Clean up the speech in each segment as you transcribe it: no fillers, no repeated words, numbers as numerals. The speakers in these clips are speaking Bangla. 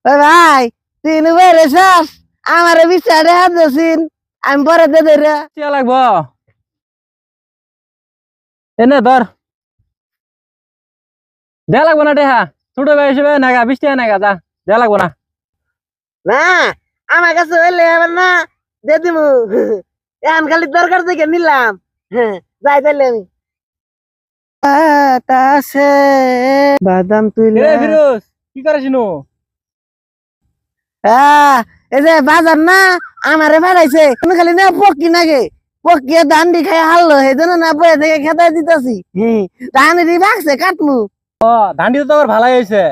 ভাই তিন বেড়ে শেষ আমার বিচারে হাত দিন আমি পরে দে রে লাগবো এনে ধর দেয়া লাগবো না টেহা ছোট ভাই হিসেবে নাগা 20 টাকা নাগা যা দেয়া লাগবো না না আমার কাছে হইলে এবার না দে দিমু এখন খালি দরকার থেকে নিলাম যাই তাইলে আমি বাতাসে বাদাম তুইলে এ ফিরোজ কি করিস নু এই যে বাজার না আমারে বাড়াইছে তুমি খালি না পক্কি নাগে পক্কিয়ে দান্ডি খাই হারলো এই জন্য না বয়ে থেকে খেতে দিতেছি দান্ডি বাগছে কাটমু ধানটি তো আবার ভালাই হয়েছে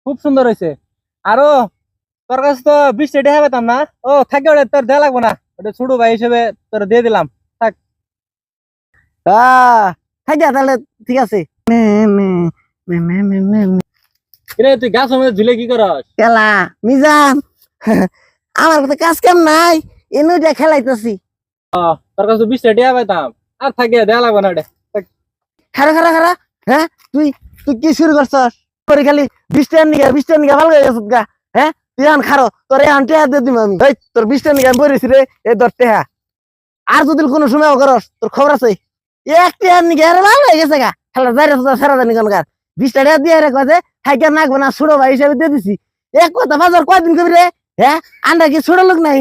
খুব সুন্দর হয়েছে আরো তোর কাছে তো 20 টাকা পেতাম না ও থাকে ওটা তোর দেয়া লাগবো না ওটা ছোট ভাই হিসেবে তোর দিয়ে দিলাম থাক থাকিয়া তাহলে ঠিক আছে কিরে তুই গাছের মধ্যে ঝুলে কি করস খেলা মিজান আমার তো কাজ কাম নাই এনু যা খেলাইতেছি তোর কাছে 20 টাকা পেতাম আর থাকে দেয়া লাগবো না ওটা খারা খারা খারা হ্যাঁ তুই তুই কি শুরু করছস করে খালি 20 টাকা নিয়ে ভালো হয়ে গেছ গা হ্যাঁ তুই এখন খারো তোর এখন টেহা দিয়ে দিব আমি তোর 20 টাকা নিয়ে আমি বলেছি রে এই ধর টেহা আর যদি কোনো সময় করস তোর খবর আছে এক টেহা নিয়ে আরে ভালো হয়ে গেছে গা খেলা যাই রে সারা জানি কোন গার 20 টাকা দিয়ে রে কাজে খাইকে নাকবো না ছোট ভাই হিসাবে দিয়ে দিছি এক কথা বাজার কয়দিন কবি রে হ্যাঁ আন্ডা কি ছোট লোক নাই